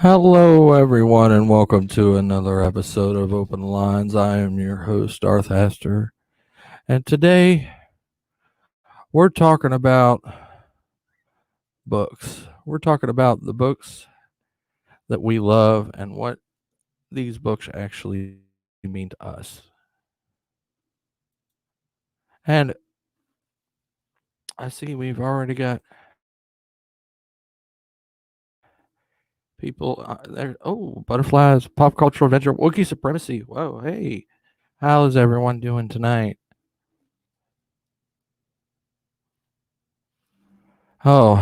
Hello, everyone, and welcome to another episode of Open Lines. I am your host, Darth Astor, and today we're talking about books. We're talking about the books that we love and what these books actually mean to us. And I see we've already got people there. Oh, butterflies, pop cultural adventure, Wookiee supremacy. Whoa, hey, how is everyone doing tonight? Oh,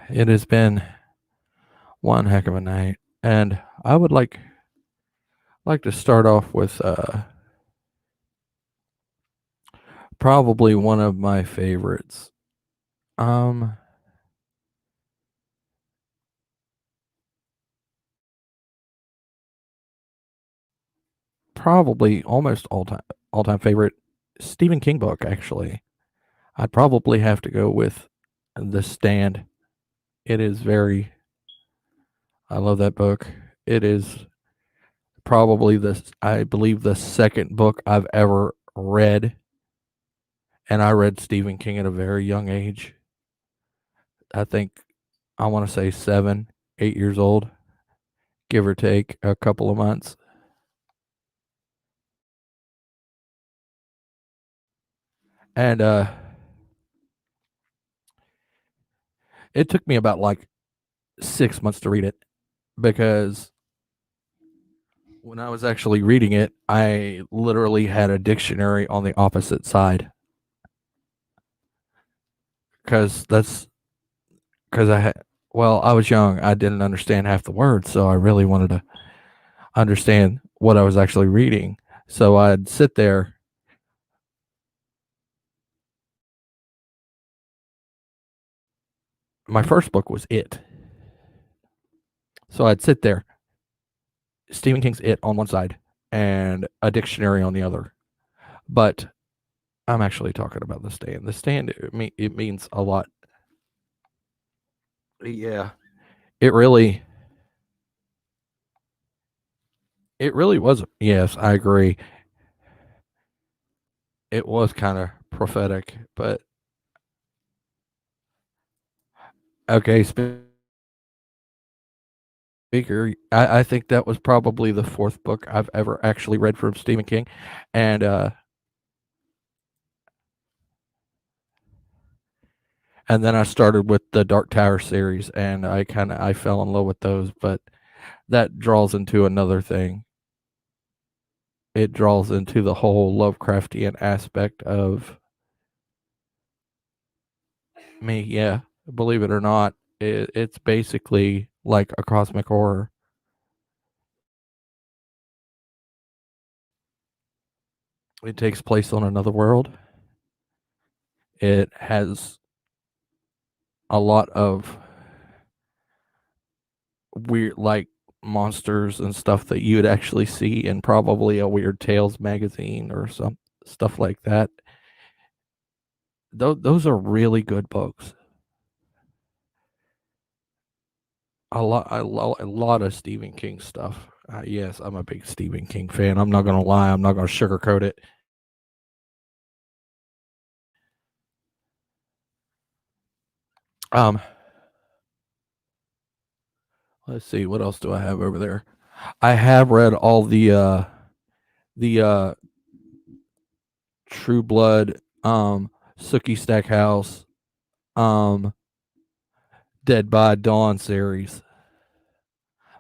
it has been one heck of a night, and I would like to start off with probably one of my favorites. Um, Probably almost all time favorite Stephen King book. Actually, I'd probably have to go with The Stand. It is very. I love that book. It is probably I believe the second book I've ever read, and I read Stephen King at a very young age. I think I want to say 7, 8 years old, give or take a couple of months. And it took me about like 6 months to read it because when I was actually reading it, I literally had a dictionary on the opposite side because I had, well, I was young. I didn't understand half the words, so I really wanted to understand what I was actually reading. So I'd sit there. My first book was It. So I'd sit there, Stephen King's It on one side and a dictionary on the other. But I'm actually talking about The Stand. The Stand, it means a lot. Yeah, it really it really was. Yes, I agree. It was kind of prophetic, but okay, speaker. I think that was probably the fourth book I've ever actually read from Stephen King, and then I started with the Dark Tower series, and I fell in love with those, but that draws into another thing. It draws into the whole Lovecraftian aspect of me. Yeah, believe it or not, it's basically like a cosmic horror. It takes place on another world. It has a lot of weird, like, monsters and stuff that you would actually see in probably a Weird Tales magazine or some stuff like that. Those are really good books. A lot of Stephen King stuff. Yes, I'm a big Stephen King fan. I'm not gonna lie. I'm not gonna sugarcoat it. Um, let's see, what else do I have over there? I have read all the True Blood, Sookie Stackhouse, um, Dead by Dawn series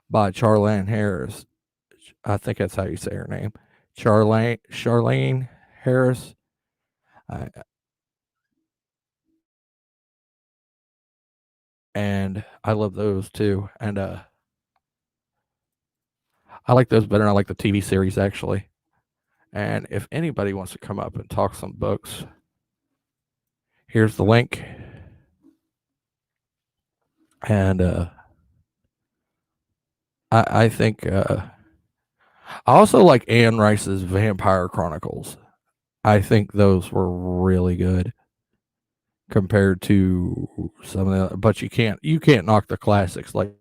by Charlene Harris. I think that's how you say her name. Charlene Harris. I, and I love those too. And I like those better than I like the TV series actually. And if anybody wants to come up and talk some books, here's the link. And I think I also like Anne Rice's Vampire Chronicles. I think those were really good compared to some of the, but you can't knock the classics like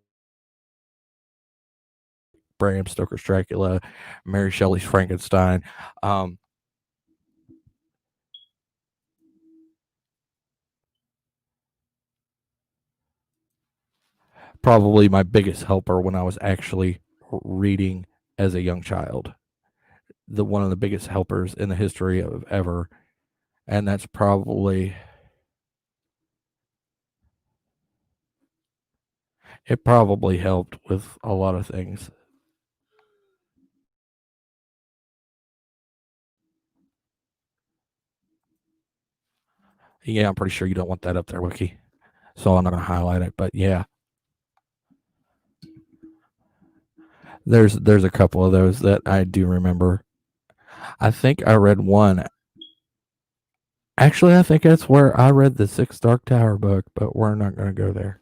Bram Stoker's Dracula, Mary Shelley's Frankenstein. Probably my biggest helper when I was actually reading as a young child. One of the biggest helpers in the history of ever, and that's probably it. Probably helped with a lot of things. Yeah, I'm pretty sure you don't want that up there, Wiki. So I'm not going to highlight it, but yeah, there's a couple of those that I do remember. I think I read one. Actually, I think that's where I read the Six Dark Tower book, but we're not going to go there.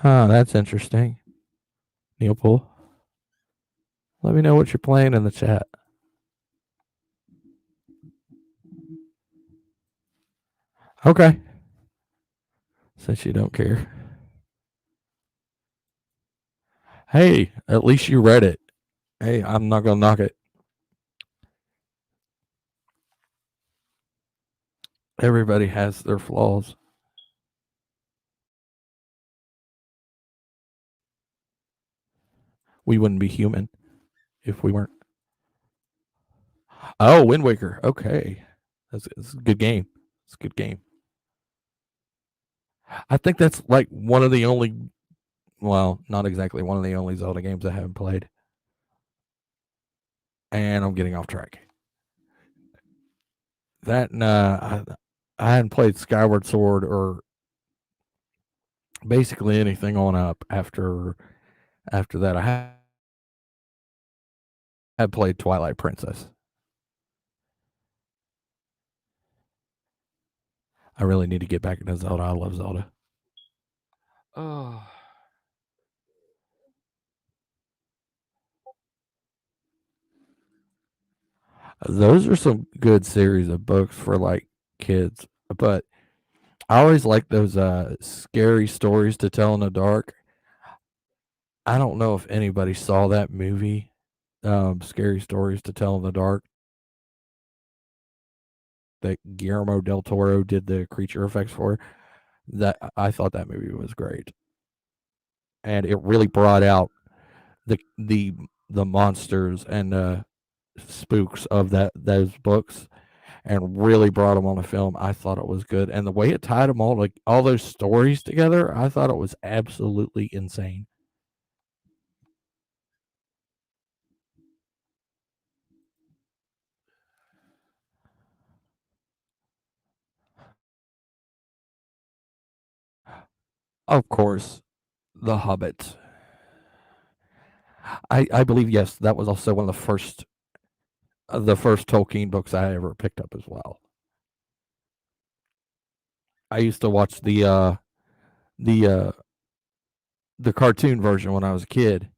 Huh, that's interesting. Neil Pool, let me know what you're playing in the chat. Okay. Since you don't care. Hey, at least you read it. Hey, I'm not going to knock it. Everybody has their flaws. We wouldn't be human if we weren't. Oh, Wind Waker. Okay. That's a good game. It's a good game. I think that's like one of the only, well, not exactly one of the only Zelda games I haven't played. And I'm getting off track. That and I hadn't played Skyward Sword or basically anything on up after that. I had played Twilight Princess. I really need to get back into Zelda. I love Zelda. Oh. Those are some good series of books for like kids, but I always like those scary stories to tell in the dark. I don't know if anybody saw that movie, Scary Stories to Tell in the Dark, that Guillermo del Toro did the creature effects for. That I thought that movie was great, and it really brought out the the monsters and spooks of those books, and really brought them on a film. I thought it was good, and the way it tied them all, like all those stories together, I thought it was absolutely insane. Of course, The Hobbit. I believe yes, that was also one of the first Tolkien books I ever picked up as well. I used to watch the the cartoon version when I was a kid,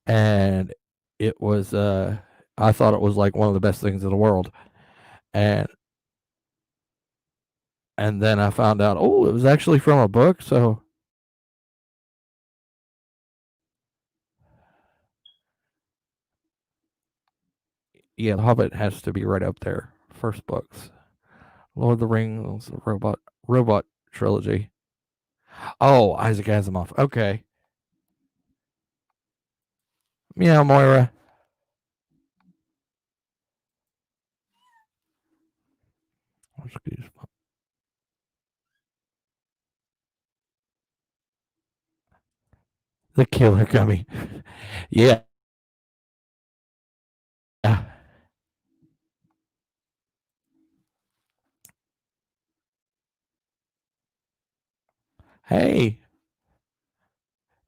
and it was I thought it was like one of the best things in the world, and then I found out, oh, it was actually from a book. So yeah, The Hobbit has to be right up there. First books, Lord of the Rings, the robot trilogy. Oh, Isaac Asimov. Okay, yeah, Moira. The Killer Gummy. Yeah. Hey,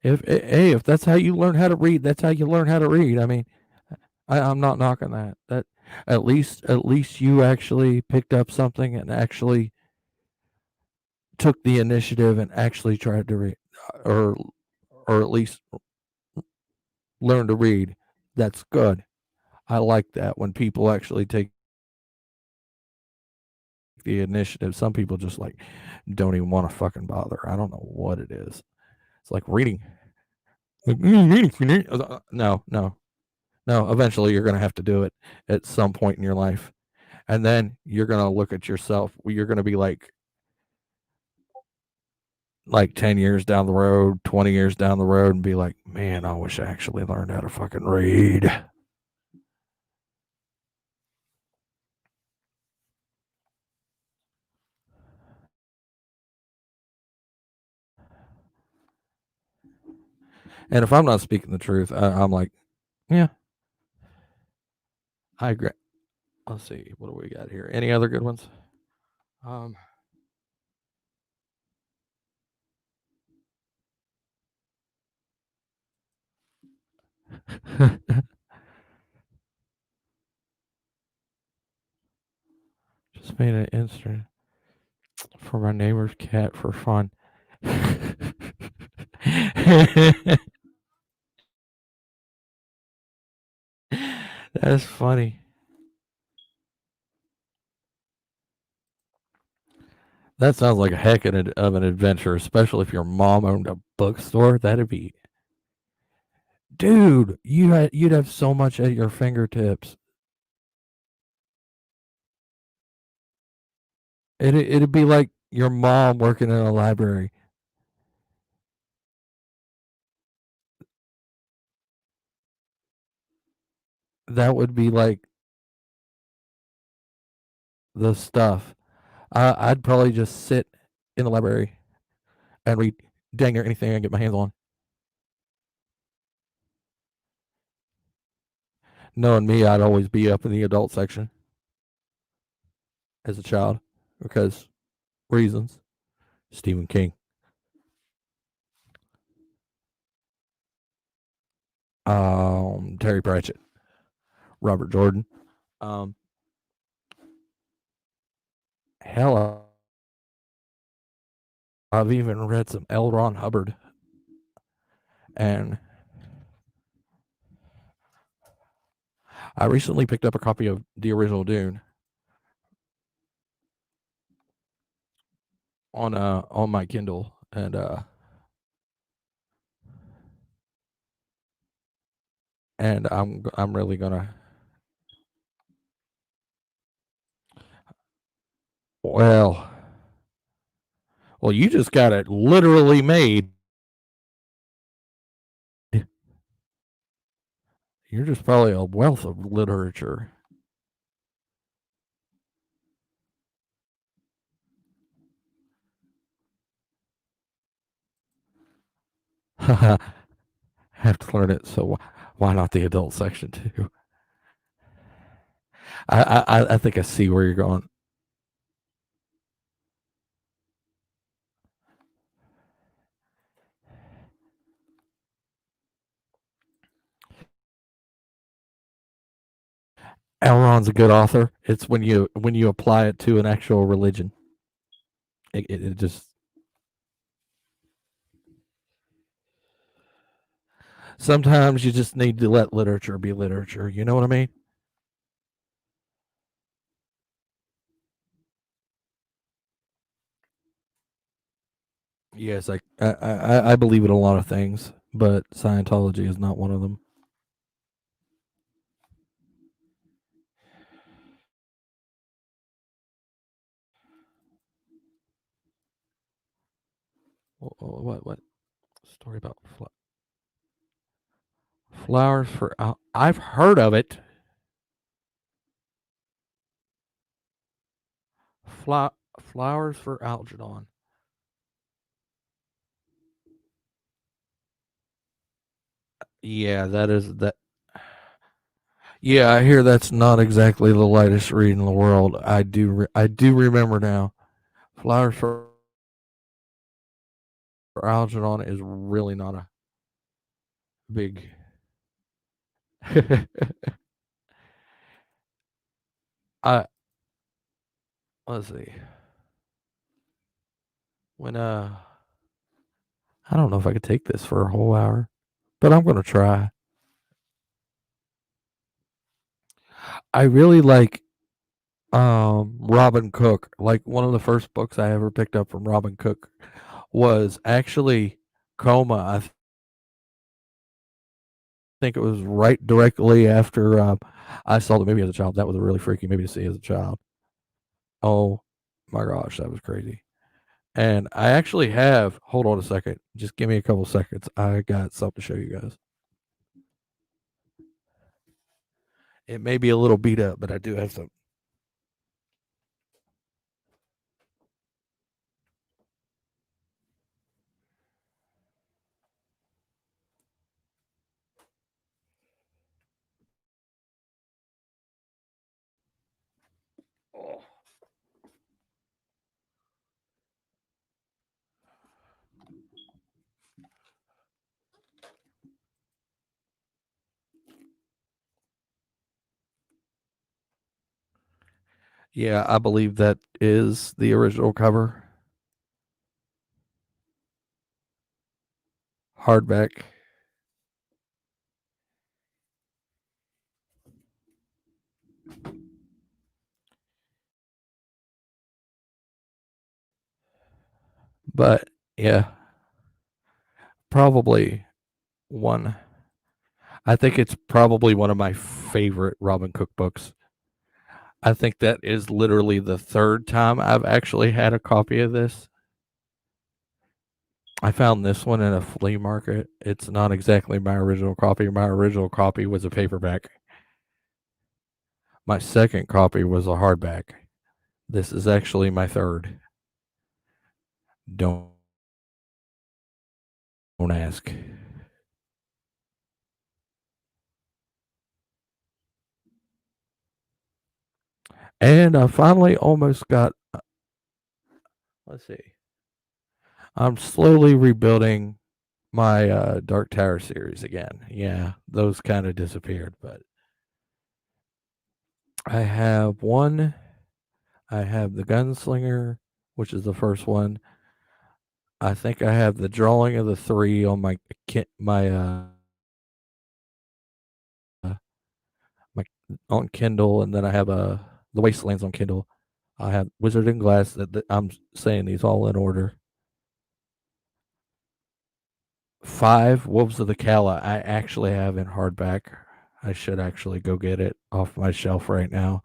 if that's how you learn how to read, that's how you learn how to read. I mean, I'm not knocking that. That at least you actually picked up something and actually took the initiative and actually tried to read, or at least learn to read. That's good. I like that when people actually take the initiative. Some people just like don't even want to fucking bother. I don't know what it is. It's like reading. Like, reading. No, no, no. Eventually, you're gonna have to do it at some point in your life, and then you're gonna look at yourself. You're gonna be like 10 years down the road, 20 years down the road, and be like, man, I wish I actually learned how to fucking read. And if I'm not speaking the truth, I'm like, yeah, I agree. Let's see, what do we got here? Any other good ones? Um, just made an instant for my neighbor's cat for fun. That's funny. That sounds like a heck of an adventure, especially if your mom owned a bookstore. That'd be, dude. You'd have so much at your fingertips. It'd be like your mom working in a library. That would be like the stuff. I'd probably just sit in the library and read dang near anything I can get my hands on. Knowing me, I'd always be up in the adult section as a child because reasons. Stephen King, Terry Pratchett, Robert Jordan. Um, hell, I've even read some L. Ron Hubbard, and I recently picked up a copy of the original Dune on my Kindle, and I'm really gonna. Well, well, you just got it literally made. You're just probably a wealth of literature. Have to learn it, so why not the adult section too? I think I see where you're going. Elrond's a good author. It's when you apply it to an actual religion, it just sometimes you just need to let literature be literature. You know what I mean? Yes, I believe in a lot of things, but Scientology is not one of them. What story about flowers for? I've heard of it. Fla- Flowers for Algernon. Yeah, that is that. Yeah, I hear that's not exactly the lightest read in the world. I do remember now. Flowers for Algernon is really not a big. I let's see. When I don't know if I could take this for a whole hour, but I'm gonna try. I really like Robin Cook. Like one of the first books I ever picked up from Robin Cook was actually Coma. Think it was right directly after I saw the movie as a child. That was a really freaky movie to see as a child. Oh my gosh, that was crazy. And I actually have, hold on a second, just give me a couple seconds. I got something to show you guys. It may be a little beat up, but I do have some. Oh. Yeah, I believe that is the original cover. Hardback. But yeah, probably one. I think it's probably one of my favorite Robin Cook books. I think that is literally the third time I've actually had a copy of this. I found this one in a flea market. It's not exactly my original copy. My original copy was a paperback. My second copy was a hardback. This is actually my third. Don't ask. And I finally almost got. Let's see. I'm slowly rebuilding my Dark Tower series again. Yeah, those kind of disappeared, but I have one. I have the Gunslinger, which is the first one. I think I have the drawing of the three on my on Kindle, and then I have the Wastelands on Kindle. I have Wizard and Glass. That I'm saying these all in order. 5 Wolves of the Calla. I actually have in hardback. I should actually go get it off my shelf right now.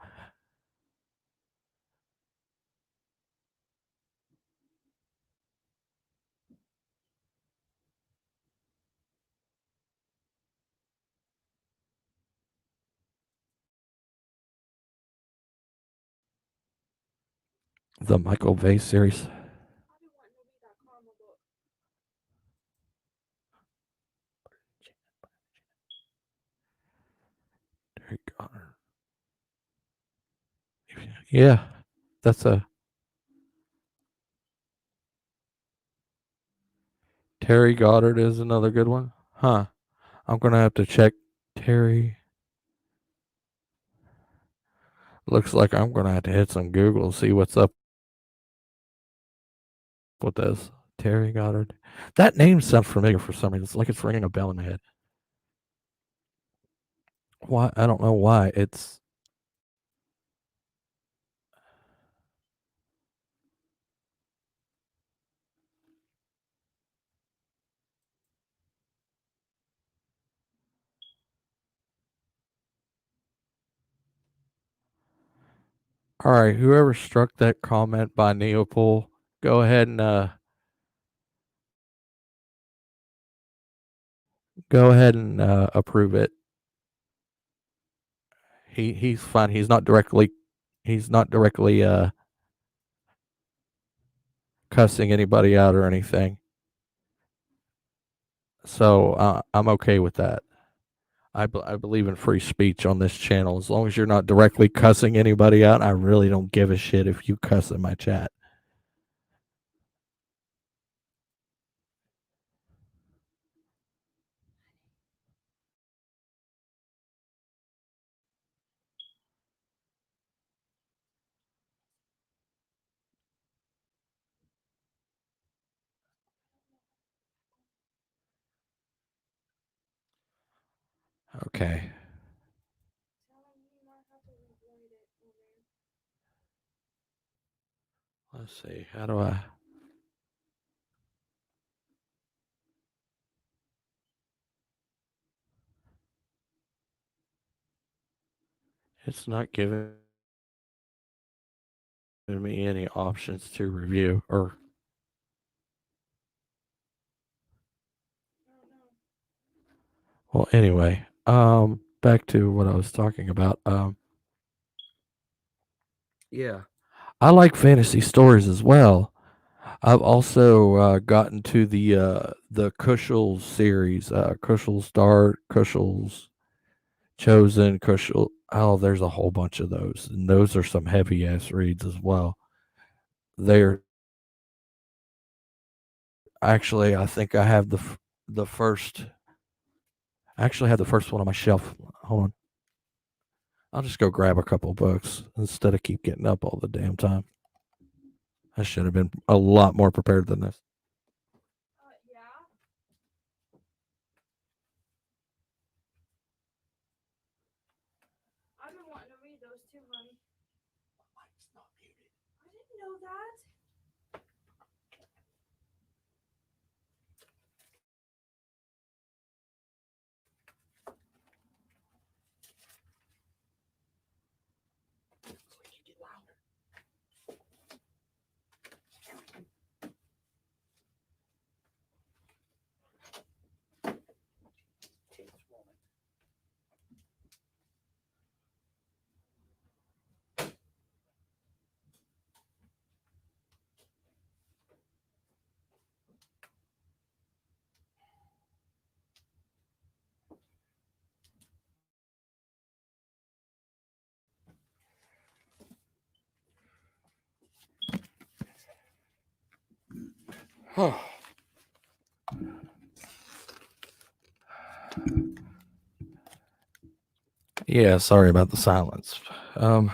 The Michael Vase series. Terry Goddard. Yeah, that's a Terry Goddard is another good one. Huh. I'm gonna have to check Terry. Looks like I'm gonna have to hit some Google and see what's up with this. Terry Goddard. That name sounds familiar for some reason. It's like it's ringing a bell in my head. Why? I don't know why. It's all right. Whoever struck that comment by Neopol, go ahead and approve it. He's fine. He's not directly cussing anybody out or anything. So I'm okay with that. I believe in free speech on this channel. As long as you're not directly cussing anybody out, I really don't give a shit if you cuss in my chat. Okay. Let's see. How do I? It's not giving me any options to review or. Well, anyway, back to what I was talking about. Yeah, I like fantasy stories as well. I've also gotten to the Kushel series, Kushel's Dart, Kushel's Chosen, Kushel. Oh, there's a whole bunch of those, and those are some heavy ass reads as well. They're actually, I think I have the first. I actually have the first one on my shelf. Hold on, I'll just go grab a couple books instead of keep getting up all the damn time. I should have been a lot more prepared than this. Yeah, sorry about the silence. Um,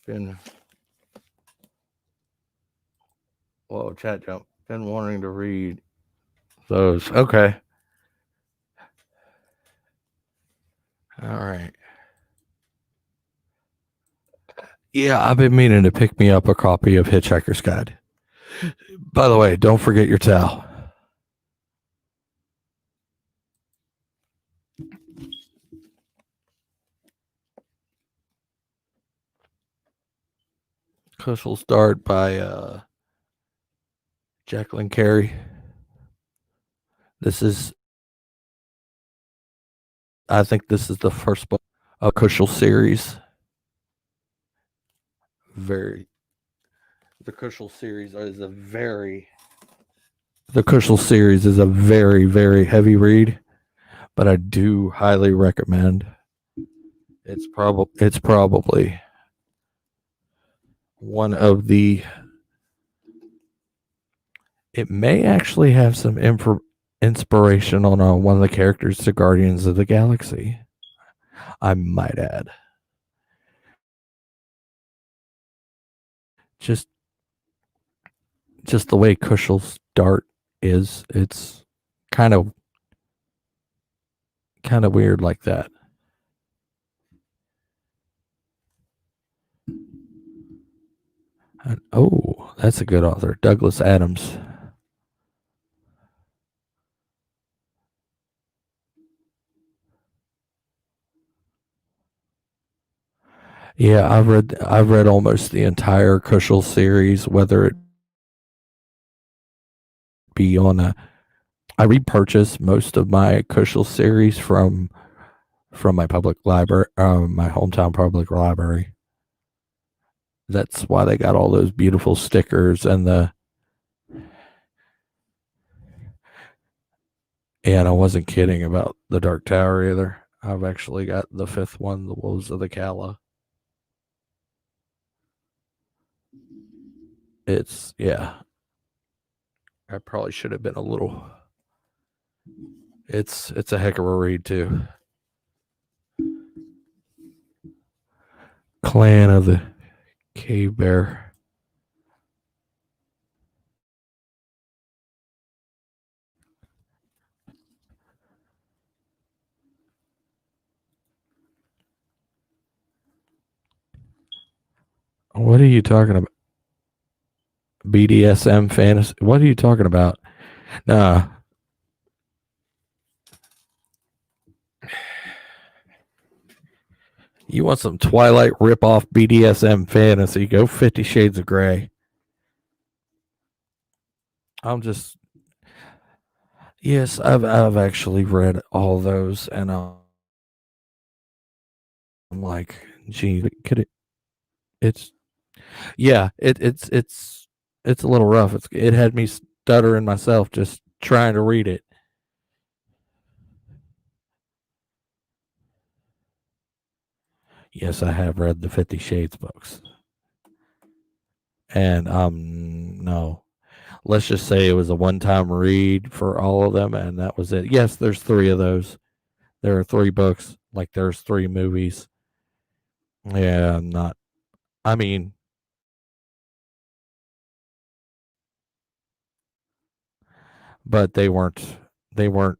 been whoa, chat jump. Been wanting to read those. Okay. All right. Yeah, I've been meaning to pick me up a copy of Hitchhiker's Guide. By the way, don't forget your towel. Kushel's Dart by Jacqueline Carey. This is, I think this is the first book of Kushel series. Very, the Kushel series is a very, the Kushel series is a very, very heavy read, but I do highly recommend. It's probably one of the. It may actually have some inspiration on one of the characters to Guardians of the Galaxy. I might add. Just just the way Kushel's dart is, it's kind of weird like that. And, oh, that's a good author, Douglas Adams. Yeah, I've read almost the entire Kushel series, whether it be on a. I repurchase most of my Kushel series from my public library, my hometown public library. That's why they got all those beautiful stickers and the. And I wasn't kidding about the Dark Tower either. I've actually got the fifth one, the Wolves of the Kala. It's yeah. I probably should have been a little. It's a heck of a read too. Clan of the Cave Bear. What are you talking about? BDSM fantasy? What are you talking about? Nah, you want some Twilight rip-off BDSM fantasy? Go 50 Shades of Grey. I'm just yes, I've actually read all those, and I'm like, gee, could it? It's yeah, it's a little rough. It had me stuttering myself just trying to read it. Yes, I have read the 50 Shades books, and no, let's just say it was a one-time read for all of them, and that was it. Yes, there's three of those. There are three books, like there's three movies. Yeah, I'm not. I mean, but they weren't. They weren't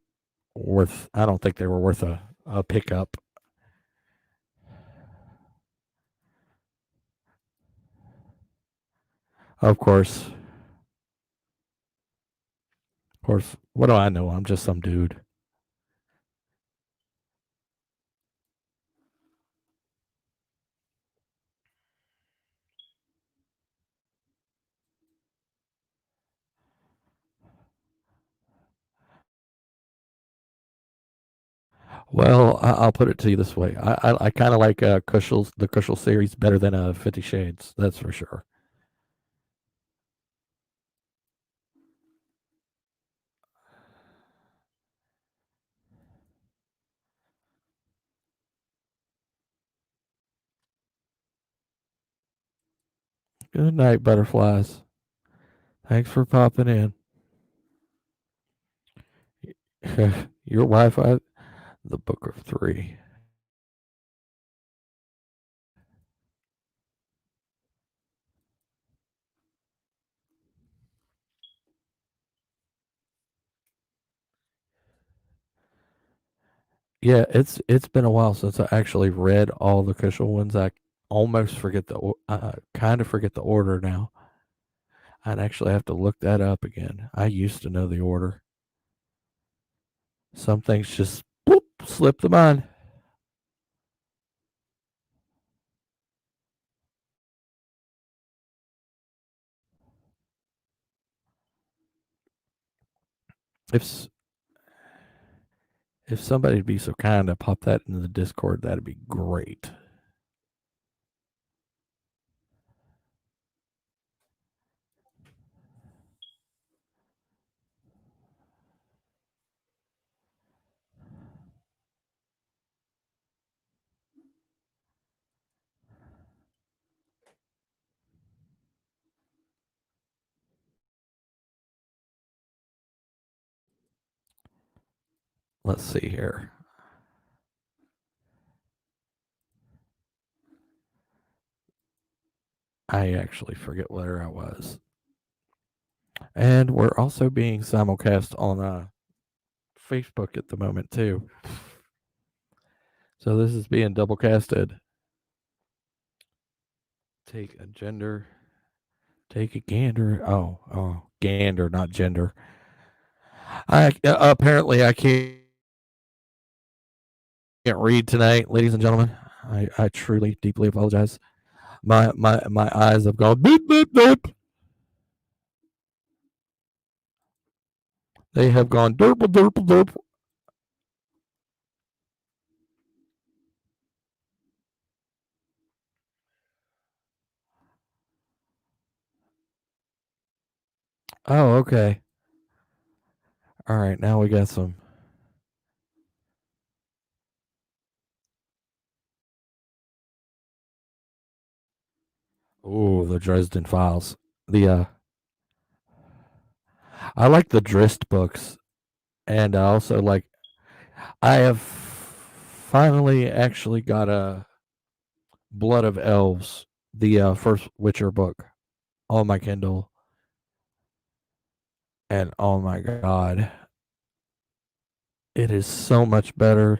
worth. I don't think they were worth a pickup. Of course. What do I know? I'm just some dude. Well, I'll put it to you this way. I kind of like the Kushel series better than 50 Shades. That's for sure. Good night, butterflies. Thanks for popping in. Your Wi-Fi, the Book of Three. Yeah, it's been a while since I actually read all the Kushel ones. I almost forget kind of forget the order now. I'd actually have to look that up again. I used to know the order. Some things just bloop, slip the mind. If if somebody'd be so kind to pop that into the Discord, that'd be great. Let's see here. I actually forget where I was. And we're also being simulcast on Facebook at the moment too. So this is being double casted. Take a gender. Take a gander. Gander, not gender. I apparently I can't read tonight, ladies and gentlemen. I truly, deeply apologize. My eyes have gone beep beep beep. They have gone derp derp derp. Oh, okay. All right, now we got some. Oh, the Dresden Files. The I like the Drist books, and I also like. I have finally actually got a Blood of Elves, the first Witcher book, on my Kindle, and oh my god, it is so much better.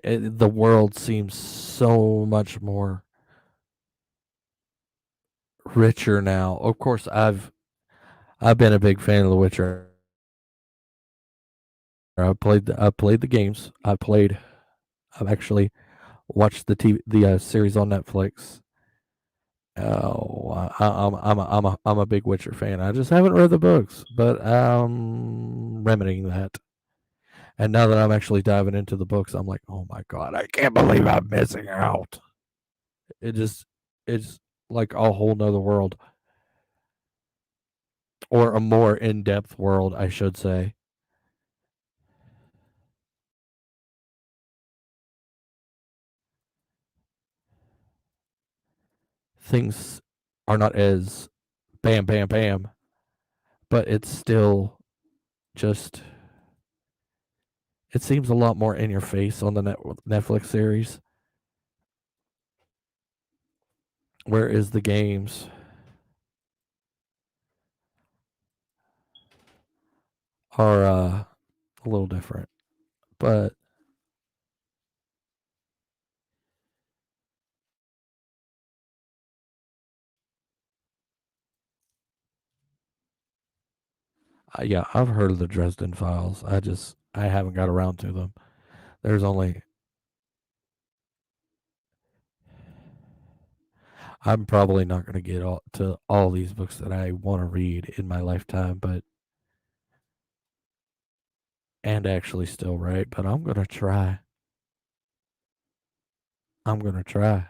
the world seems so much more richer now. Of course, I've been a big fan of The Witcher. I played the games. I've actually watched the series on Netflix. Oh, I'm a big Witcher fan. I just haven't read the books, but I'm remedying that. And now that I'm actually diving into the books, I'm like, oh my god, I can't believe I'm missing out. It just it's like a whole nother world, or a more in depth world, I should say. Things are not as bam, bam, bam, but it's still just it seems a lot more in your face on the Netflix series. Whereas the games are a little different. But yeah, I've heard of the Dresden Files. I haven't got around to them. There's only I'm probably not going to get to all these books that I want to read in my lifetime, but and actually still write. But I'm going to try. I'm going to try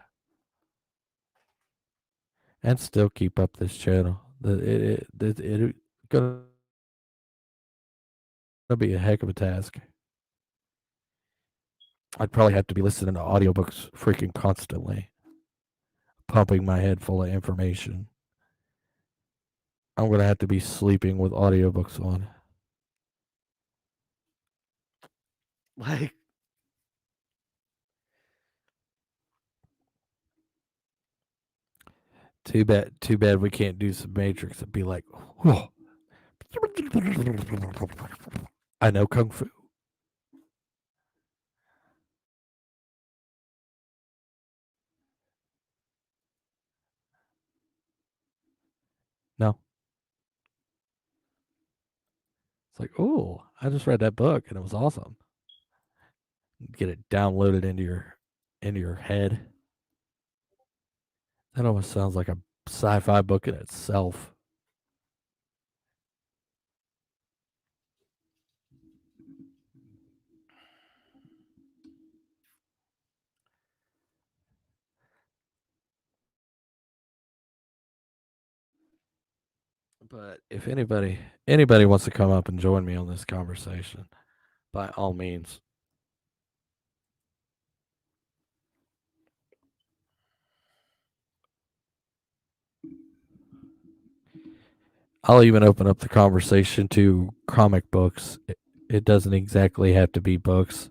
and still keep up this channel. It going to be a heck of a task. I'd probably have to be listening to audiobooks freaking constantly, pumping my head full of information. I'm going to have to be sleeping with audiobooks on. Like, too bad we can't do some Matrix and be like, whoa, I know Kung Fu. No. It's like, oh, I just read that book and it was awesome. Get it downloaded into your head. That almost sounds like a sci-fi book in itself. But if anybody wants to come up and join me on this conversation, by all means. I'll even open up the conversation to comic books. It doesn't exactly have to be books.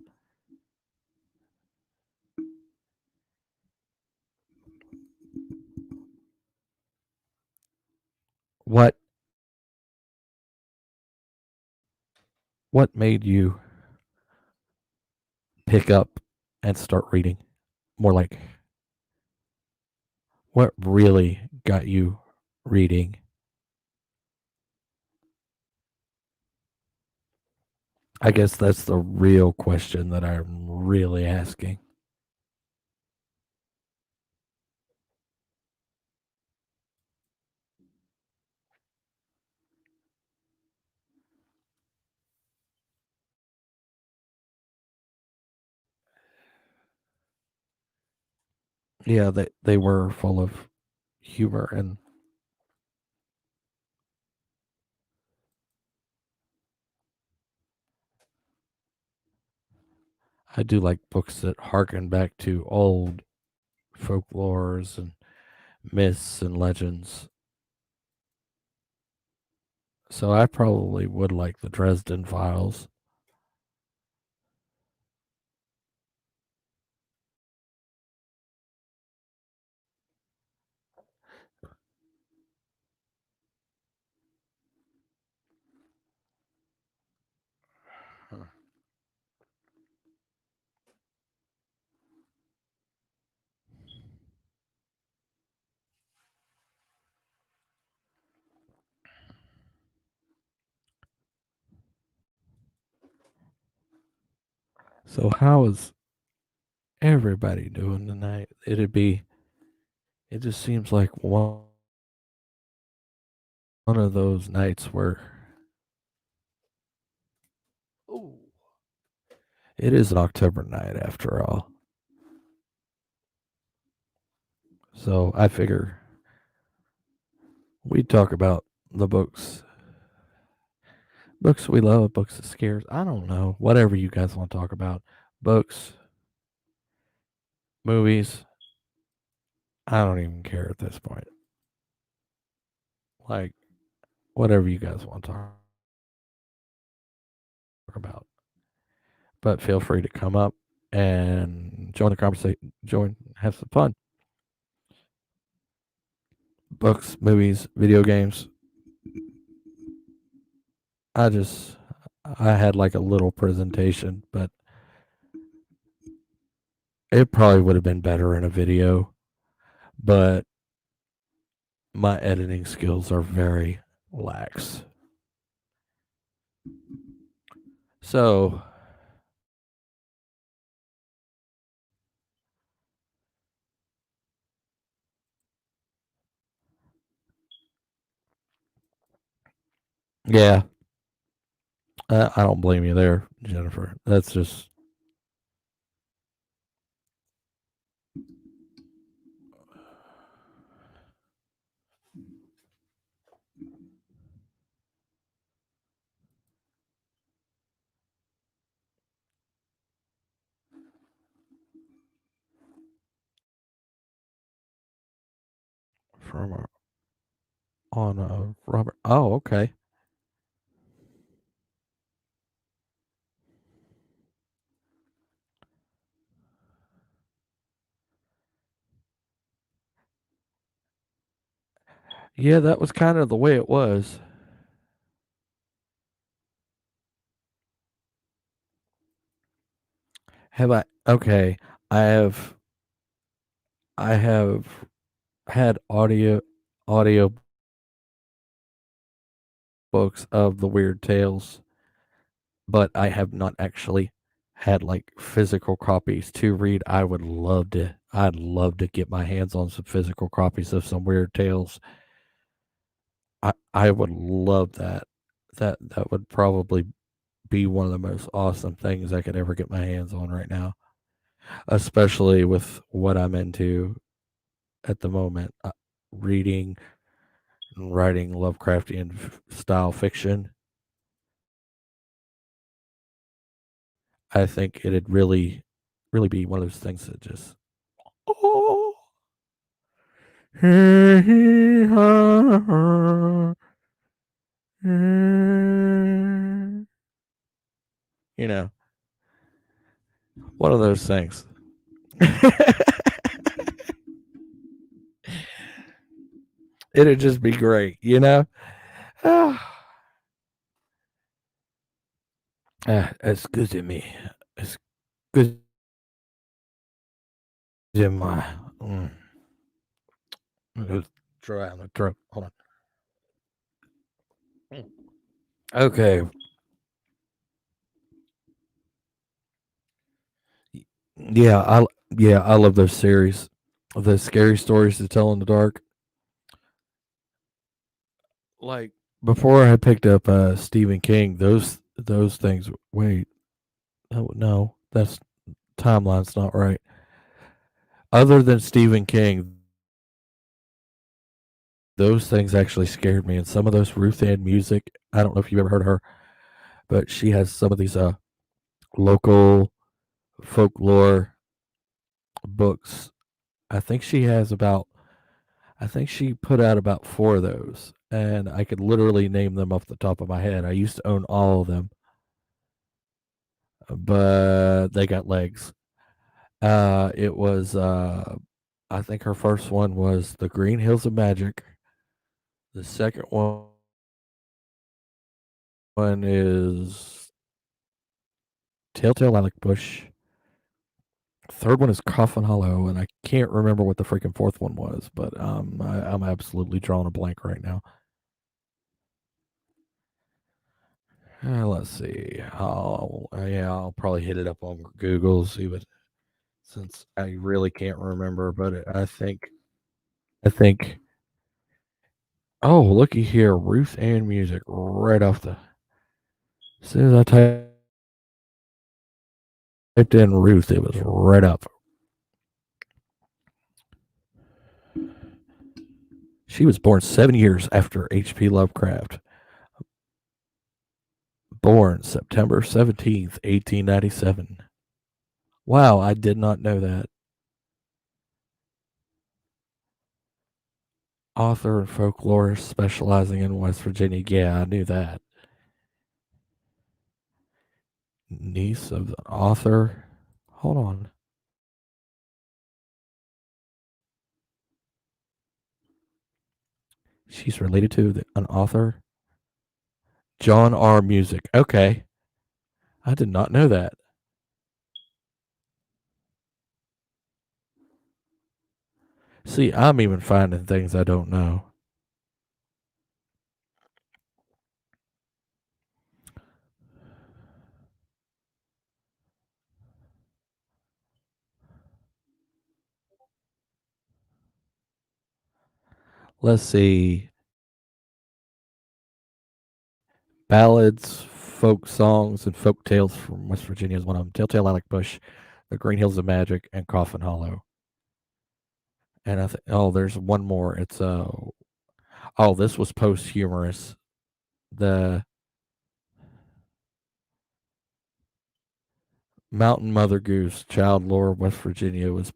What what made you pick up and start reading? More like what really got you reading? I guess that's the real question that I'm really asking. Yeah, they were full of humor, and I do like books that harken back to old folklores and myths and legends. So I probably would like the Dresden Files. Huh. So how is everybody doing tonight? It just seems like one of those nights where ooh, it is an October night after all. So I figure we talk about the books we love, books that scares. I don't know, whatever you guys want to talk about, books, movies. I don't even care at this point. Like whatever you guys want to talk about, but feel free to come up and join the conversation. Join, have some fun. Books, movies, video games. I just I had like a little presentation, but it probably would have been better in a video. But my editing skills are very lax. So, yeah, I don't blame you there, Jennifer. That's just from on Robert. Oh, okay. Yeah, that was kind of the way it was. Have I? Okay, I have. I have had audio books of the Weird Tales, but I have not actually had like physical copies to read. I'd love to get my hands on some physical copies of some Weird Tales. I would love that. That would probably be one of the most awesome things I could ever get my hands on right now, especially with what I'm into at the moment, reading and writing Lovecraftian style fiction. I think it'd really be one of those things that just oh, you know, one of those things. It'd just be great, you know. Excuse me. Excuse my dry on the throat. Hold on. Okay. Yeah, I love those series. The scary stories to tell in the dark. Like before I picked up Stephen King, those things wait. Oh no, that's timeline's not right. Other than Stephen King, those things actually scared me. And some of those Ruth Ann Music, I don't know if you've ever heard of her, but she has some of these local folklore books. I think she has about I think she put out about 4 of those, and I could literally name them off the top of my head. I used to own all of them, but they got legs. It was, I think her first one was The Green Hills of Magic. The second one is Telltale Lilac Bush. Third one is Coffin Hollow, and I can't remember what the freaking fourth one was, but I'm absolutely drawing a blank right now. Let's see. I'll probably hit it up on Google, see what, since I really can't remember, but I think. Oh, looky here, Ruth Ann music right off the. As soon as I typed in Ruth, it was right up. She was born 7 years after H.P. Lovecraft. Born September 17th, 1897. Wow, I did not know that. Author and folklorist specializing in West Virginia. Yeah, I knew that. Niece of the author. Hold on. She's related to an author. John R. Music. Okay. I did not know that. See, I'm even finding things I don't know. Let's see. Ballads, folk songs, and folk tales from West Virginia is one of them. Telltale Lilac Bush, The Green Hills of Magic, and Coffin Hollow. And I think, oh, there's one more. It's oh, this was posthumous. The Mountain Mother Goose, Child Lore of West Virginia was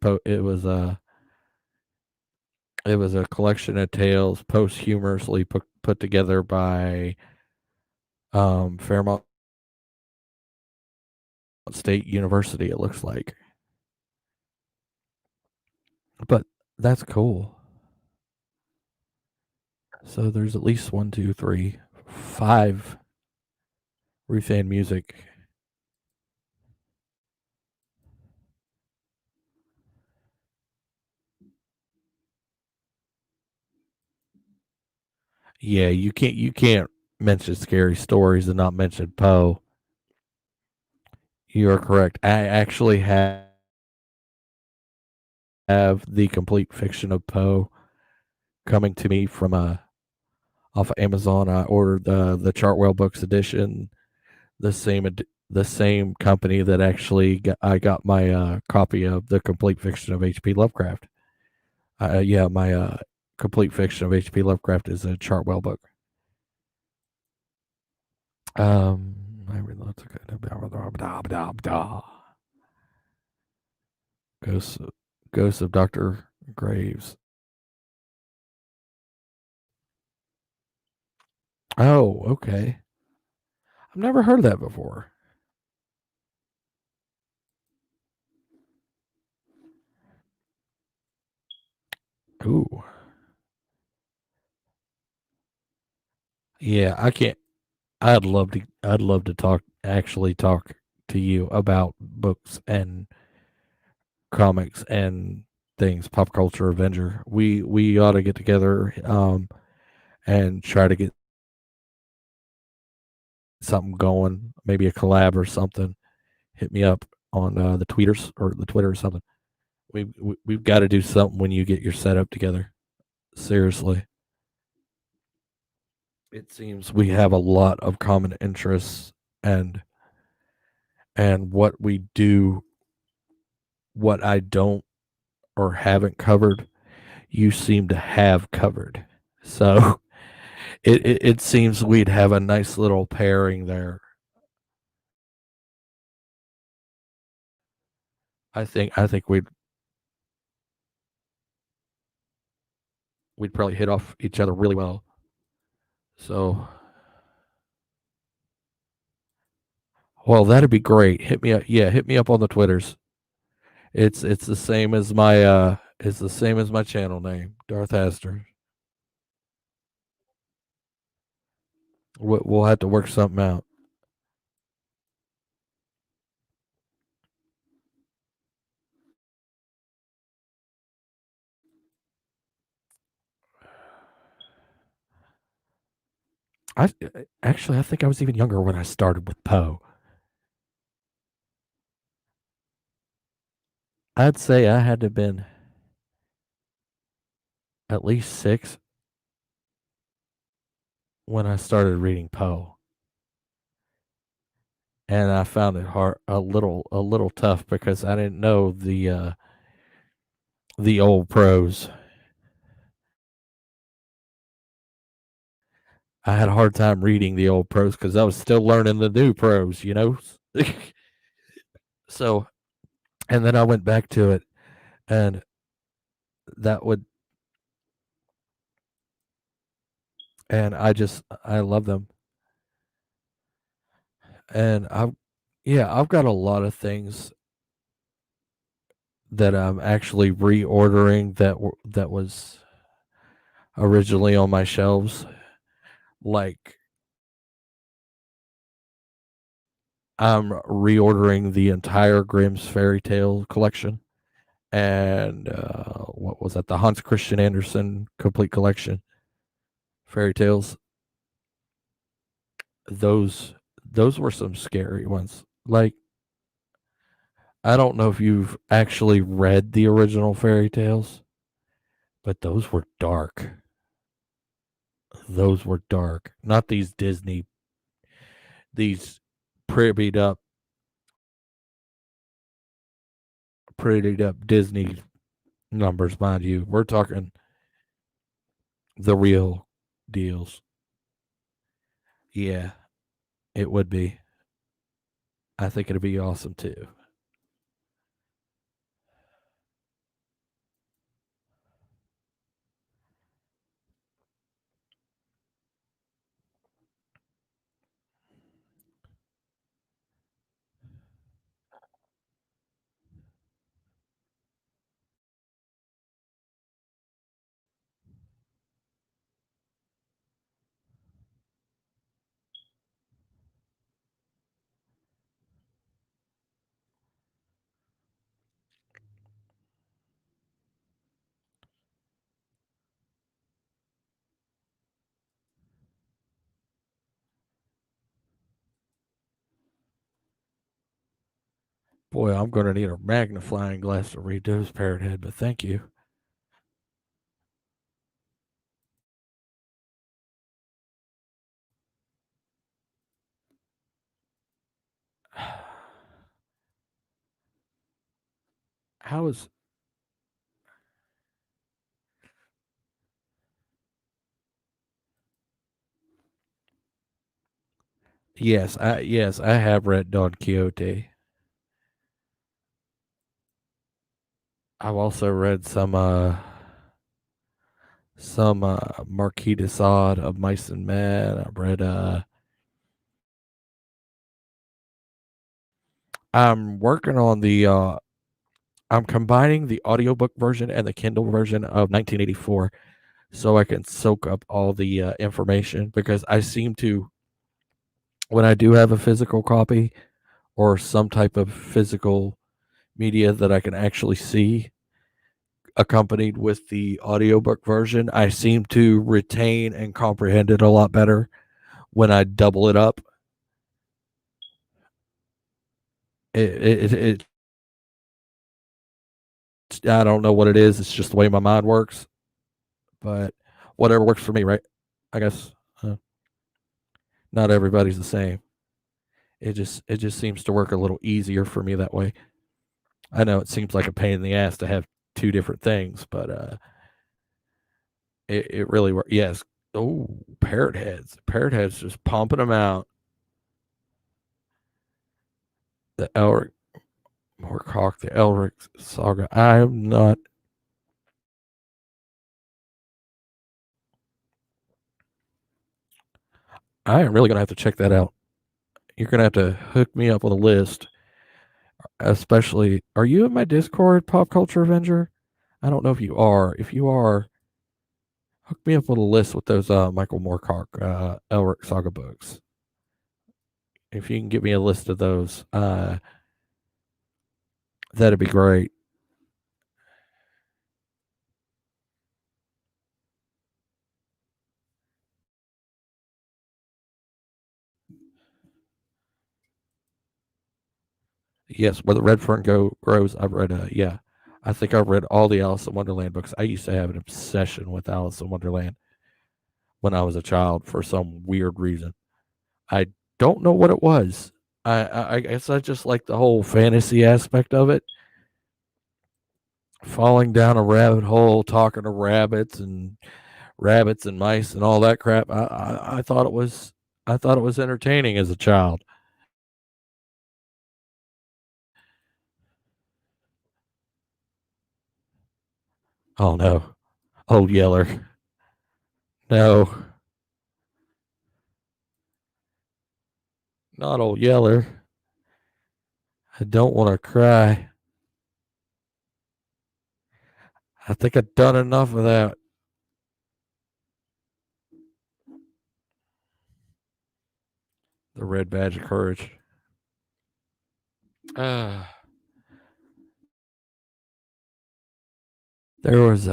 it was a collection of tales posthumously put together by Fairmont State University. It looks like, but that's cool. So there's at least one, two, three, five Ruth Ann music. Yeah, you can't mention scary stories and not mention Poe. You are correct. I actually have the complete fiction of Poe coming to me from off of Amazon. I ordered the Chartwell Books edition, the same company that actually I got my copy of the complete fiction of H.P. Lovecraft. Yeah, my complete fiction of H.P. Lovecraft is a Chartwell book. I really love Ghosts, Ghosts of Doctor Graves. Oh, okay. I've never heard of that before. Ooh, yeah. I can't. I'd love to actually talk to you about books and comics and things, pop culture, Avenger. We ought to get together and try to get something going, maybe a collab or something. Hit me up on the tweeters or the Twitter or something. We've got to do something when you get your setup together. Seriously, it seems we have a lot of common interests and what we do, what I don't or haven't covered, you seem to have covered. So it seems we'd have a nice little pairing there. I think we'd probably hit off each other really well. So, well, that'd be great. Hit me up. Yeah, hit me up on the Twitters. It's the same as my it's the same as my channel name, Darth Astor. We'll have to work something out. Actually, I think I was even younger when I started with Poe. I'd say I had to have been at least 6 when I started reading Poe, and I found it hard a little tough because I didn't know the old prose. I had a hard time reading the old prose because I was still learning the new prose, you know? So, and then I went back to it, and that would, and I love them. And I've got a lot of things that I'm actually reordering that was originally on my shelves. Like, I'm reordering the entire Grimm's fairy tale collection, and what was that? The Hans Christian Andersen complete collection fairy tales. Those were some scary ones. Like, I don't know if you've actually read the original fairy tales, but those were dark. Those were dark. Not these prettied up, prettied up Disney numbers, mind you. We're talking the real deals. Yeah, it would be. I think it'd be awesome too. Boy, I'm going to need a magnifying glass to read those Parrot Head, but thank you. How is yes, I have read Don Quixote. I've also read some Marquis de Sade of Mice and Men. I've read I'm working on I'm combining the audiobook version and the Kindle version of 1984 so I can soak up all the information because I seem to, when I do have a physical copy or some type of physical media that I can actually see accompanied with the audiobook version, I seem to retain and comprehend it a lot better when I double it up. It I don't know what it is. It's just the way my mind works, but whatever works for me, right? I guess not everybody's the same. It just seems to work a little easier for me that way. I know it seems like a pain in the ass to have two different things, but it really works. Yes. Oh, parrot heads, just pumping them out. The Elric Moorcock, the Elric saga. I'm not. I am really gonna have to check that out. You're gonna have to hook me up with a list. Especially, are you in my Discord, Pop Culture Avenger? I don't know if you are. If you are, hook me up with a list with those Michael Moorcock Elric saga books. If you can get me a list of those, that'd be great. Yes, where the red fern grows. I've read. Yeah, I think I've read all the Alice in Wonderland books. I used to have an obsession with Alice in Wonderland when I was a child for some weird reason. I don't know what it was. I guess I just like the whole fantasy aspect of it. Falling down a rabbit hole, talking to rabbits and mice and all that crap. I thought it was entertaining as a child. Oh no, Old Yeller. No, not Old Yeller. I don't want to cry. I think I've done enough of that. The Red Badge of Courage. Uh, there was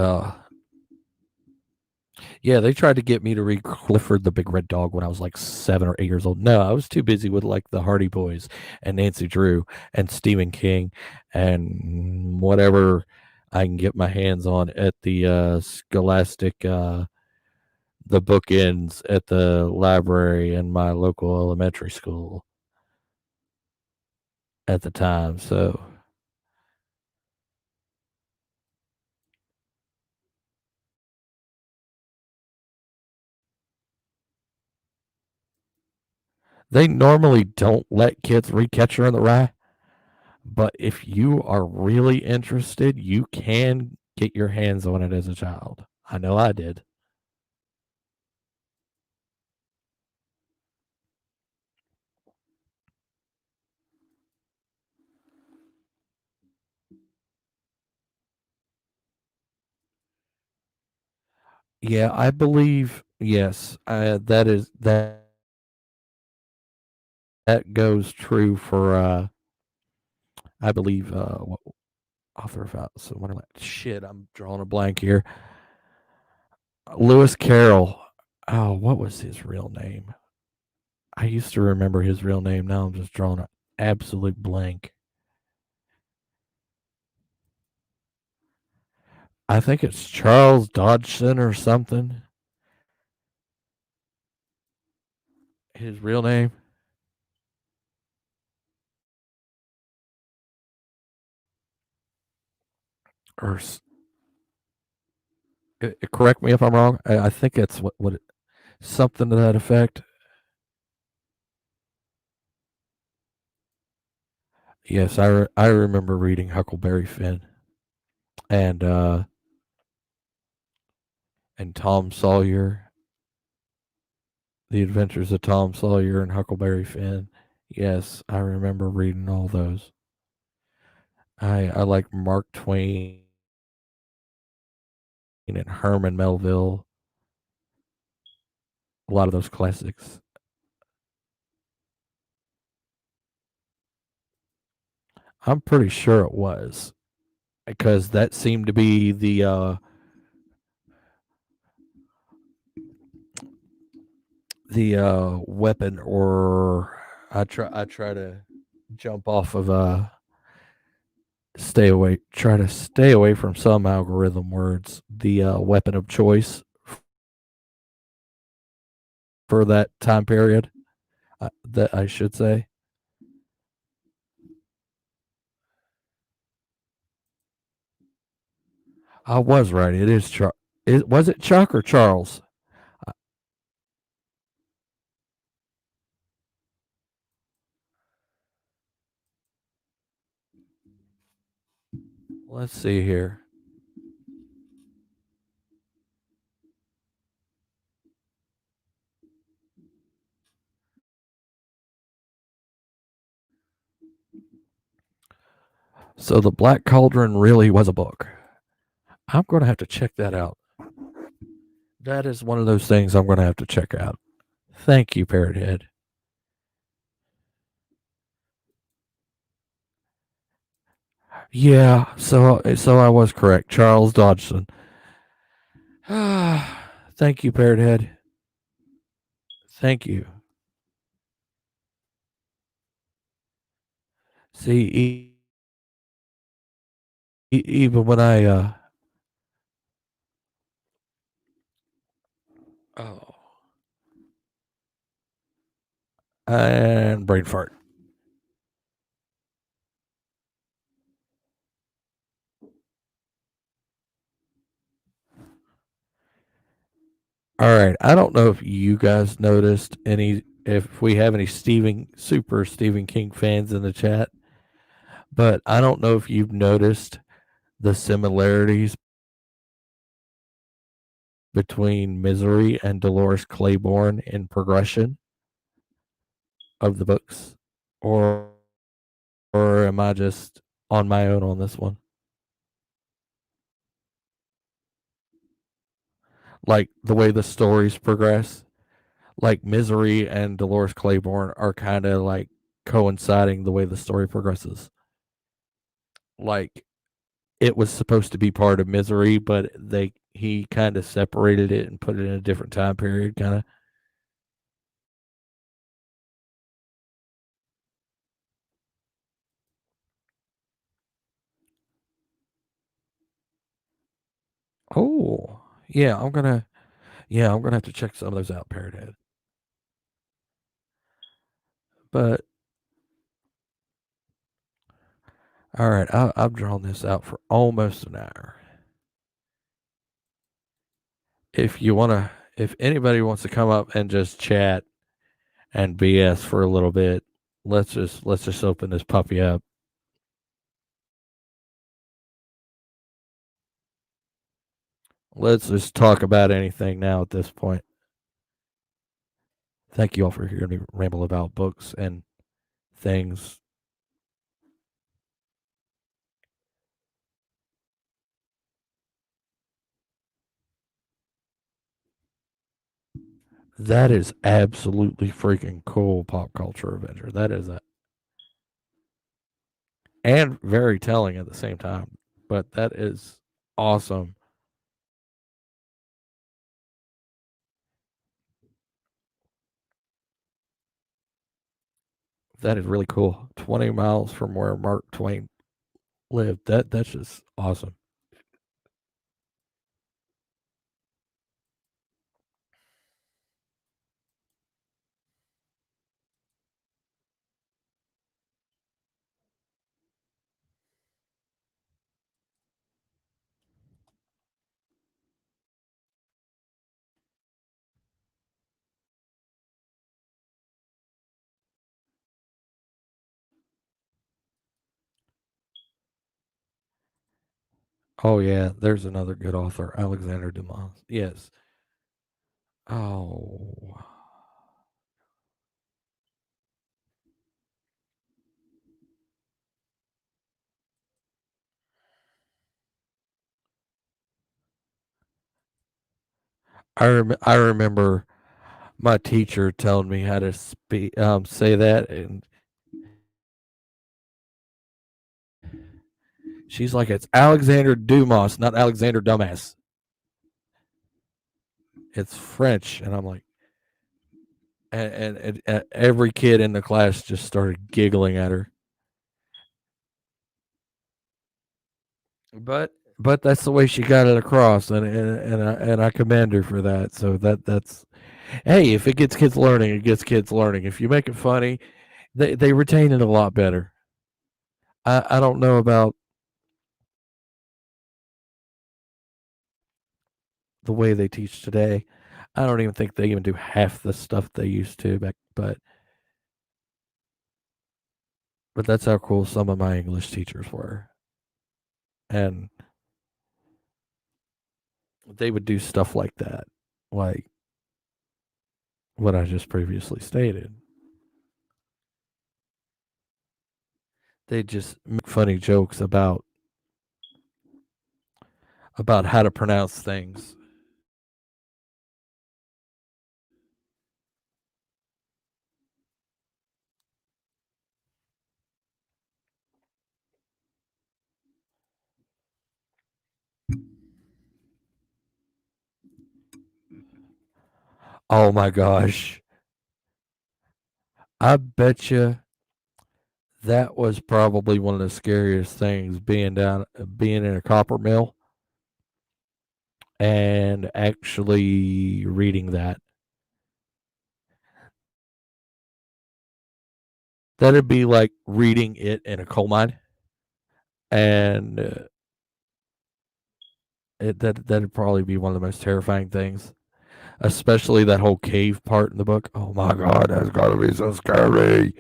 yeah, they tried to get me to read Clifford the Big Red Dog when I was like 7 or 8 years old. No, I was too busy with like the Hardy Boys and Nancy Drew and Stephen King and whatever I can get my hands on at the Scholastic, the bookends at the library in my local elementary school at the time. So they normally don't let kids read Catcher in the Rye. But if you are really interested, you can get your hands on it as a child. I know I did. Yeah, I believe yes. That goes true for I believe what author of Alice in Wonderland. Shit, I'm drawing a blank here. Lewis Carroll. Oh, what was his real name? I used to remember his real name. Now I'm just drawing an absolute blank. I think it's Charles Dodgson or something. His real name. Or correct me if I'm wrong. I think that's what it, something to that effect. Yes, I remember reading Huckleberry Finn and uh and Tom Sawyer, The Adventures of Tom Sawyer and Huckleberry Finn. Yes, I remember reading all those. I like Mark Twain and Herman Melville. A lot of those classics. I'm pretty sure it was because that seemed to be the weapon, or I try to jump off of stay away try to stay away from some algorithm words, the weapon of choice for that time period, that I should say. I was right. It is Chuck. Was it Chuck or Charles? Uh, let's see here. So the Black Cauldron really was a book. I'm going to have to check that out. That is one of those things I'm going to have to check out. Thank you, Parrot Head. Yeah, so I was correct. Charles Dodgson. Thank you, Parrot Head. Thank you. See, even when I oh, and brain fart. All right, I don't know if you guys noticed any, if we have any super Stephen King fans in the chat, but I don't know if you've noticed the similarities between Misery and Dolores Claiborne in progression of the books, or or am I just on my own on this one? Like the way the stories progress, like Misery and Dolores Claiborne are kind of like coinciding the way the story progresses. Like it was supposed to be part of Misery, but he kind of separated it and put it in a different time period, kind of. Oh, yeah, I'm gonna have to check some of those out, Parrot Head. But all right, I've drawn this out for almost an hour. If you wanna, if anybody wants to come up and just chat and BS for a little bit, let's just open this puppy up. Let's just talk about anything now at this point. Thank you all for hearing me ramble about books and things. That is absolutely freaking cool, Pop Culture Avenger. That is a, and very telling at the same time. But that is awesome. That is really cool. 20 miles from where Mark Twain lived. That's just awesome. Oh yeah, there's another good author, Alexander Dumas. Yes. Oh, I remember my teacher telling me how to say that, and she's like, "It's Alexander Dumas, not Alexander Dumbass. It's French." And I'm like, and every kid in the class just started giggling at her. But that's the way she got it across, and I commend her for that. So that's, hey, if it gets kids learning, it gets kids learning. If you make it funny, they retain it a lot better. I don't know about the way they teach today. I don't even think they even do half the stuff they used to back. But that's how cool some of my English teachers were, and they would do stuff like that, like what I just previously stated. They just make funny jokes about how to pronounce things. Oh my gosh. I bet you That was probably one of the scariest things being in a copper mill and actually reading that. That'd be like reading it in a coal mine, and that'd probably be one of the most terrifying things, especially that whole cave part in the book. Oh my god, that's gotta be so scary.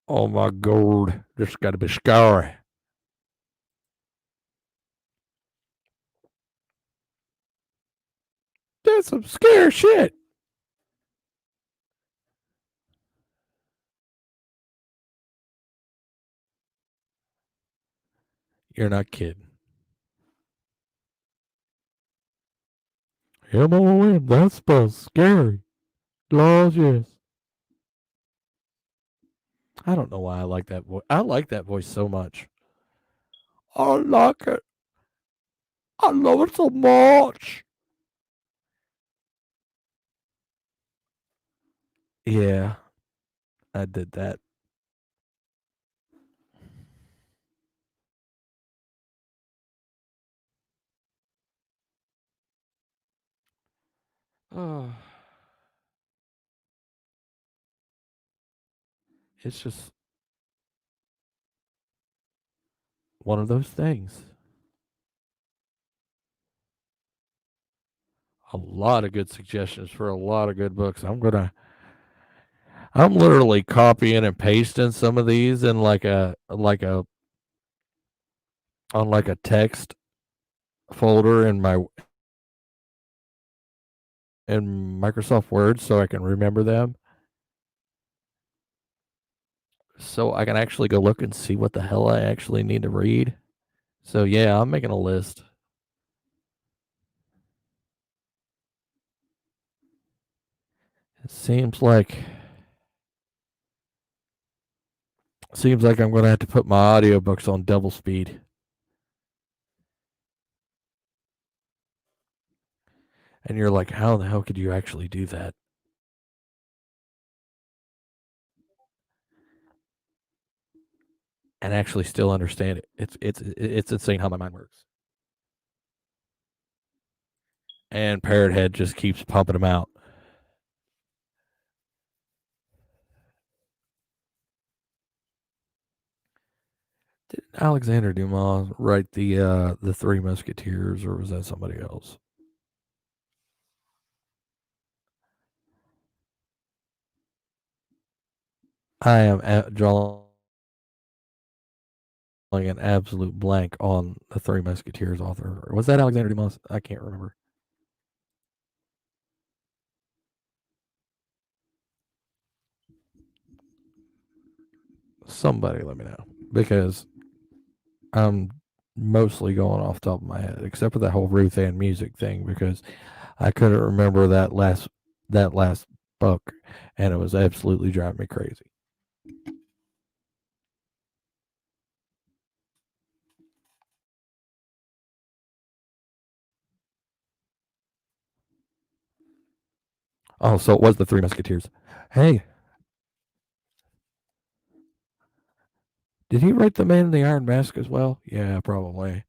Oh my god, this gotta be scary. That's some scary shit. You're not kidding. MOM, that's supposed scary. Laws, yes. I don't know why I like that voice. I like that voice so much. I like it. I love it so much. Yeah, I did that. Oh, it's just one of those things. A lot of good suggestions for a lot of good books. I'm literally copying and pasting some of these in on like a text folder in Microsoft Word so I can remember them. So I can actually go look and see what the hell I actually need to read. So yeah, I'm making a list. It seems like I'm going to have to put my audiobooks on double speed. And you're like, how the hell could you actually do that? And actually still understand it. It's insane how my mind works. And Parrot Head just keeps pumping them out. Did Alexander Dumas write the Three Musketeers, or was that somebody else? I am drawing an absolute blank on the Three Musketeers author. Was that Alexander Dumas? I can't remember. Somebody let me know because I'm mostly going off the top of my head, except for that whole Ruth Ann music thing because I couldn't remember that last book, and it was absolutely driving me crazy. Oh, so it was the Three Musketeers. Hey, did he write The Man in the Iron Mask as well? Yeah, probably.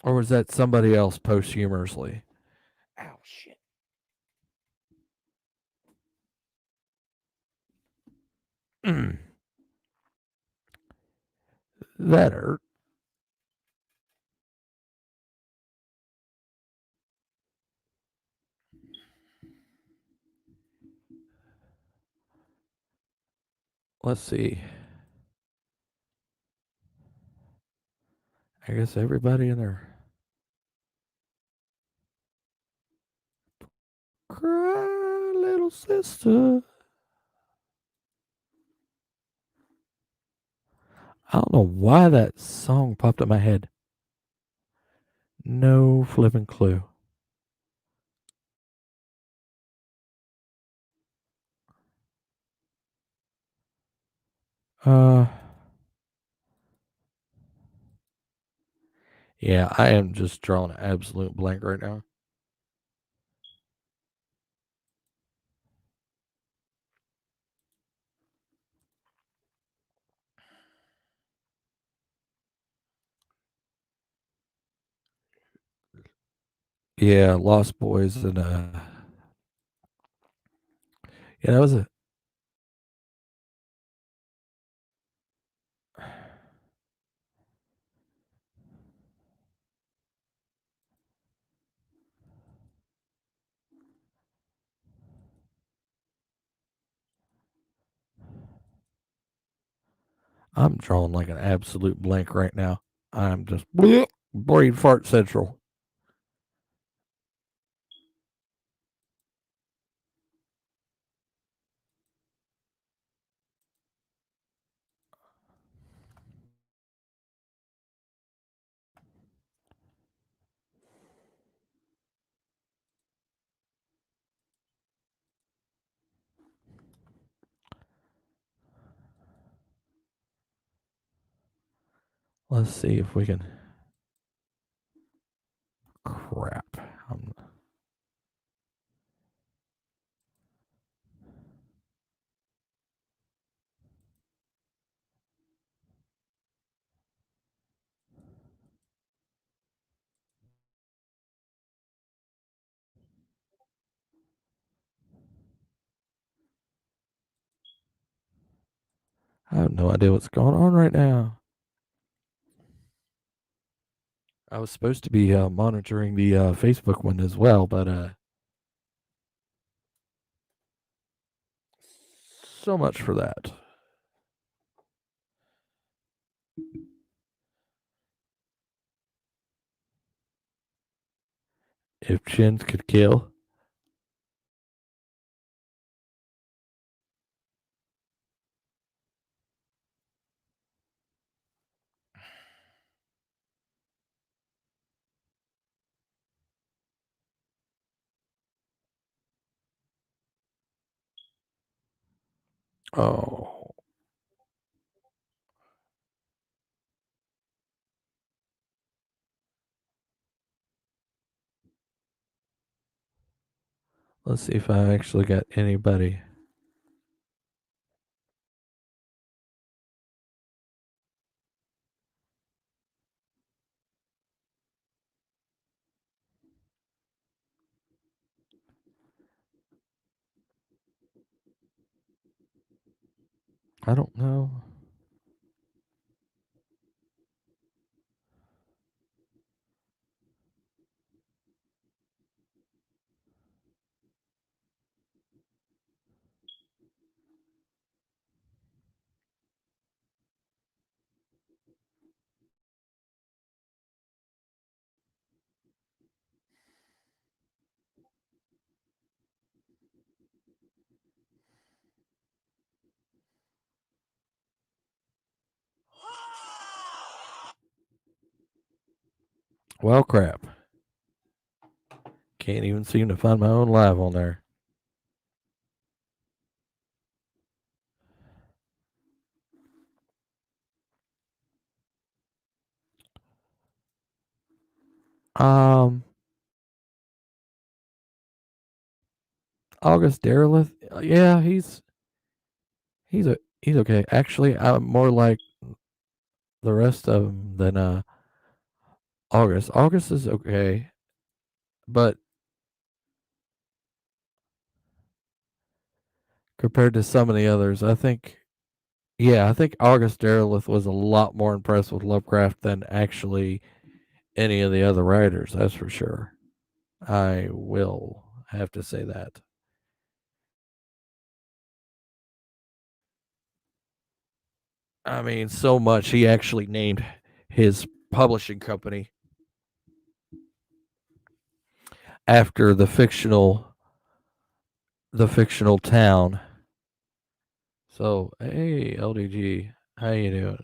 Or was that somebody else posthumously? Ow, shit. That hurt. Let's see. I guess everybody in there. Cry, little sister. I don't know why that song popped in my head. No flipping clue. Uh, yeah, I am just drawing an absolute blank right now. Yeah, Lost Boys and yeah, that was a. I'm drawing like an absolute blank right now. I'm just brain fart central. Let's see if we can. Crap. I'm, I have no idea what's going on right now. I was supposed to be monitoring the Facebook one as well, but so much for that. If chins could kill. Oh, let's see if I actually got anybody. I don't know. Well, crap. Can't even seem to find my own live on there. Um, August Derleth. Yeah, he's okay. Actually, I'm more like the rest of them than August. August is okay, but compared to some of the others, I think yeah, I think August Derleth was a lot more impressed with Lovecraft than actually any of the other writers. That's for sure. I will have to say that. I mean, so much he actually named his publishing company after the fictional town. So, hey, LDG, how you doing?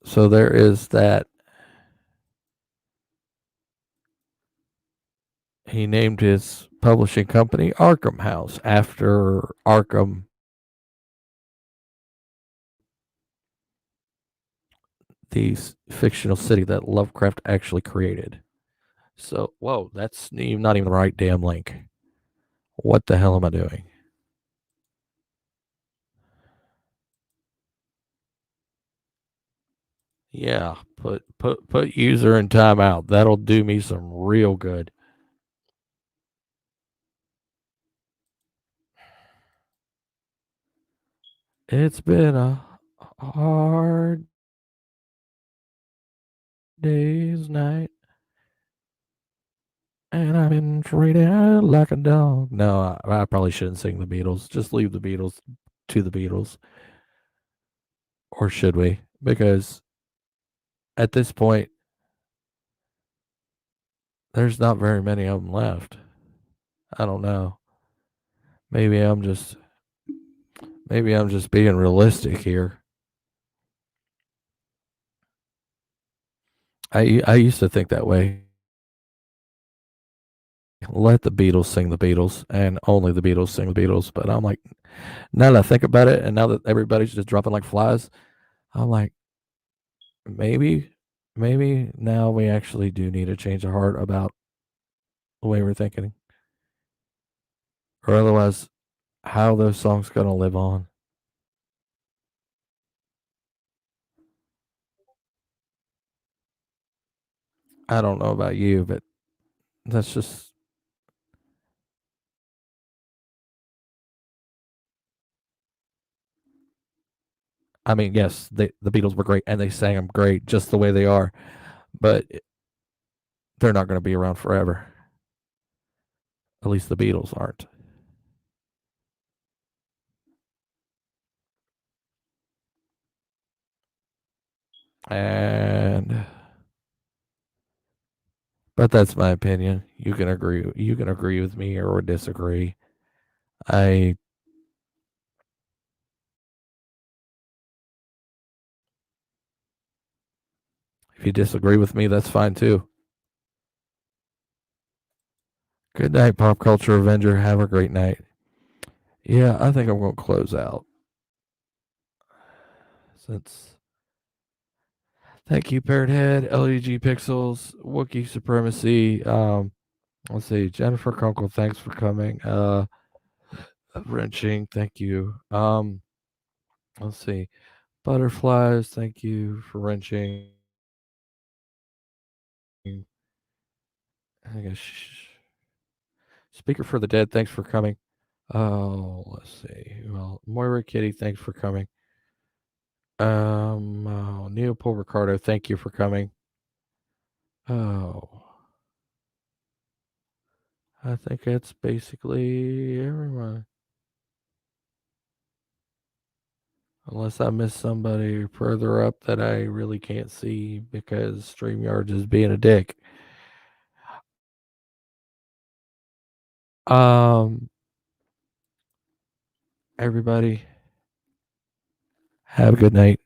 So there is that. He named his publishing company Arkham House after Arkham, the fictional city that Lovecraft actually created. So, whoa, that's not even the right damn link. What the hell am I doing? Yeah, put user in timeout. That'll do me some real good. It's been a hard day's night, and I've been treated like a dog. No, I probably shouldn't sing the Beatles. Just leave the Beatles to the Beatles. Or should we? Because at this point, there's not very many of them left. I don't know. Maybe I'm just being realistic here. I used to think that way. Let the Beatles sing the Beatles and only the Beatles sing the Beatles. But I'm like, now that I think about it, and now that everybody's just dropping like flies, I'm like, maybe, maybe now we actually do need to change our heart about the way we're thinking, or otherwise, how those songs gonna live on? I don't know about you, but that's just. I mean, yes, the Beatles were great, and they sang them great, just the way they are, but they're not going to be around forever. At least the Beatles aren't. And but that's my opinion. You can agree with me or disagree. I If you disagree with me, that's fine too. Good night, Pop Culture Avenger. Have a great night. Yeah, I think I'm going to close out since. Thank you, Parrot Head, LEG Pixels, Wookiee Supremacy. Let's see, Jennifer Kunkel, thanks for coming. Wrenching, thank you. Let's see, Butterflies, thank you for wrenching. I guess Speaker for the Dead, thanks for coming. Oh, let's see. Well, Moira Kitty, thanks for coming. Neopol Ricardo, thank you for coming. Oh, I think that's basically everyone. Unless I missed somebody further up that I really can't see because StreamYard is being a dick. Um, Everybody, have a good night,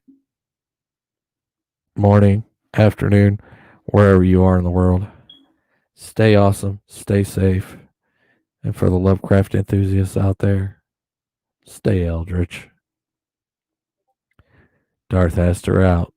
morning, afternoon, wherever you are in the world. Stay awesome, stay safe, and for the Lovecraft enthusiasts out there, stay eldritch. Darth Aster out.